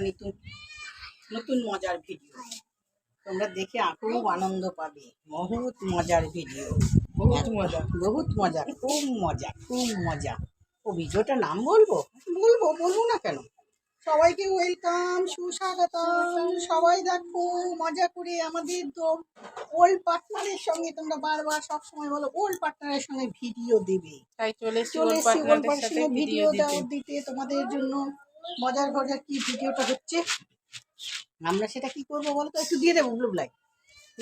নতুন নতুন মজার ভিডিও তোমরা দেখে খুব আনন্দ পাবে। বহুত মজার ভিডিও, বহুত মজা। বহুত মজা, খুব মজা, খুব মজা। ও ভিডিওটার নাম বলবো বলবো বলবো না কেন? সবাইকে ওয়েলকাম, সুস্বাগতম। সবাই দেখো মজা করে আমাদের তো ওল্ড পার্টনারের সঙ্গে, তোমরা বারবার সবসময় বলো ওল্ড পার্টনারের সঙ্গে ভিডিও দেবে, তাই চলে এসেছি চলে ওর এসছি ওল্ড পার্টনারের পার্টনারের সাথে সঙ্গে ভিডিও ভিডিও দিতে। দিতে তোমাদের জন্য। মজার মজার কি ভিডিওটা হচ্ছে আমরা সেটা কি করবো বলো তো? একটু দিয়ে দেবো ব্লু লাইট,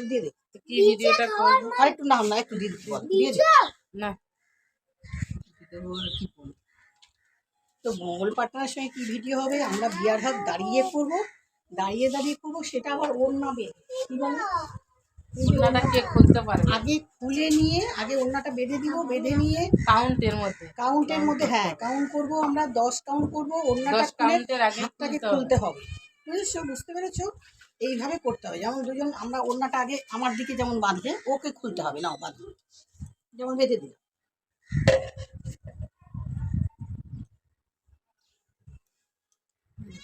দিয়ে দে। কি ভিডিওটা করব? আর একটু নাম না, একটু দিয়ে দিতে বল, দিয়ে দে না কি করবো? তো মঙ্গল পার্টনারের সঙ্গে কি ভিডিও হবে? আমরা বিয়ার হাত দাঁড়িয়ে করবো, দাঁড়িয়ে দাঁড়িয়ে করবো, সেটা আবার ওর নামে কি বলে ওনাটা কে খুলতে পারে? আগে খুলে নিয়ে আগে ওড়নাটা বেঁধে দিব, বেঁধে নিয়ে কাউন্টের মধ্যে হ্যাঁ কাউন্ট করবো আমরা, 10 কাউন্ট করবো, ওড়নাটা 10 খুলে কাউন্টের আগে হাতটাকে খুলতে খুলতে হবে। বুঝেছো? বুঝতে পেরেছো? এইভাবে করতে হবে। যেমন দুজন আমরা ওড়নাটা আগে আমার দিকে যেমন বাঁধবে, ওকে খুলতে হবে। নাও বাঁধবে, যেমন বেঁধে দিল।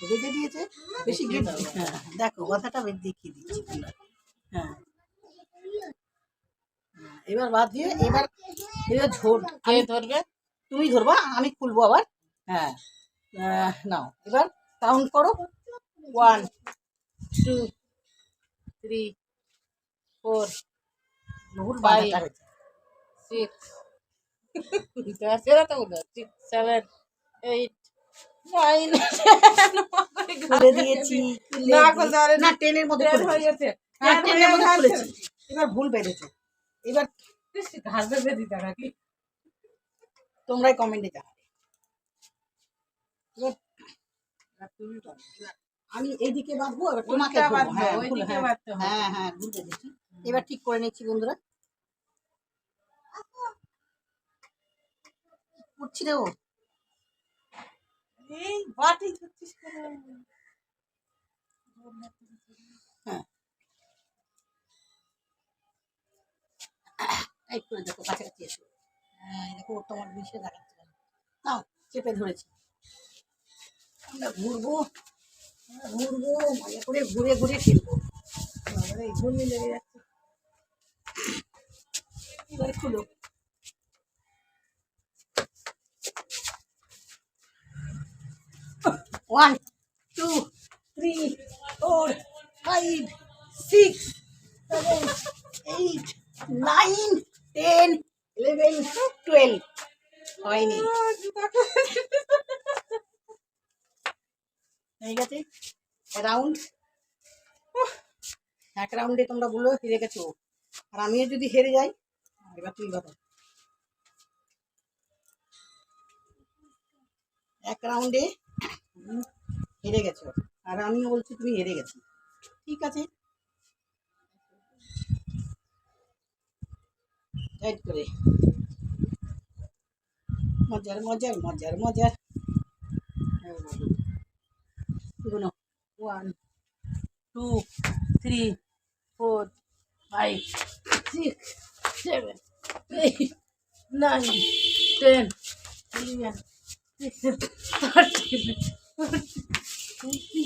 বেঁধে দিয়েছে, বেশি গিয়ে হ্যাঁ দেখো কথাটা দেখিয়ে দিচ্ছি তোমরা। হ্যাঁ এবার বাদ দিয়ে এবার ঝোল কে ধরবে? তুমি ধরবা, আমি খুলবো আবার। হ্যাঁ নাও এবার কাউন্ট করো। 1 2 3 4 বহুর 5 বাঁধাটা হয়েছে। 6 সেটা তো 6 7 8 9 খুলে দিয়েছি, না 10 এর মধ্যে খুলে হয়ে দিয়েছি। গেছে। হ্যাঁ 10 এর মধ্যে খুলেছি। এবার ভুল বেঁধেছো। এবার ঘাস বেঁধে দিতে নাকি? তোমরাই কমেন্টে জানাবে। আমি এইদিকে বাঁধবো, এবার তোমাকে ধরবো। হ্যাঁ হ্যাঁ হ্যাঁ ভুল বেঁধেছি। এবার ঠিক করে নিচ্ছি বন্ধুরা। করছি রে ও। এই বাটি ধরছিস কেন? হ্যাঁ টাইট করে দেখো, কাছাকাছি এসো। হ্যাঁ দেখো তোমার বিষে দেখাচ্ছে। নাও চেপে ধরেছি। আমরা ঘুরবো ঘুরবো, মজা করে ঘুরে ঘুরে ফিরবো। ঘুরলে লেগে যাচ্ছে। এবার খুলো। ওয়ান 2 3 4 5 6 7 8 9 10 11 12 হয়নি, হয়ে গেছে রাউন্ড। এক রাউন্ডে তোমরা বলো হেরে গেছো, আর আমিও যদি হেরে যাই, এবার তুই বলো। এক রাউন্ডে হেরে গেছো, আর আমিও বলছি তুমি হেরে গেছো। ঠিক আছে, টাইট করে। মজার মজার মজার মজার। 1 2 3 4 5 6 7 8 9 10 11 13 22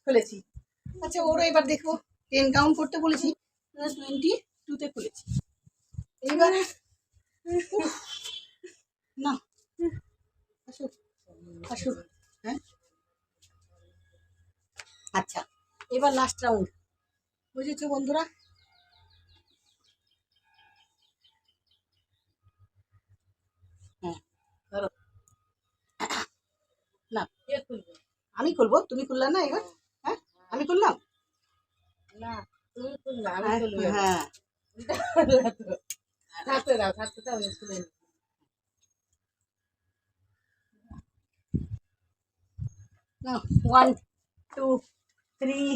খুলেছি। আচ্ছা ওরা এবার দেখো, 10 কাউন্ট করতে বলেছি, 22 খুলেছি। এইবার না আসো আসো। হ্যাঁ আচ্ছা এবার লাস্ট রাউন্ড, বুঝেছো বন্ধুরা? হ্যাঁ ধরো। না আমি খুলবো, তুমি খুললে না এবার। হ্যাঁ আমি খুললাম না, তুমি খুললে আমি খুলবো। হ্যাঁ থাকতে দাও আমি খুলে নিই। 1 2 3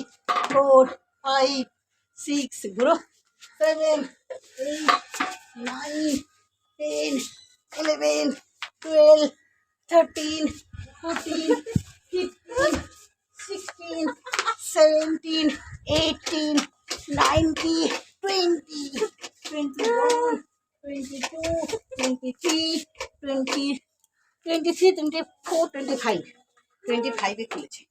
4 5 6 ঘুরো 7 8 9 10 11 12 13 14 15 16 17 18 19 20, 21, 22, 23, 24, 25, 25 এ খুলেছে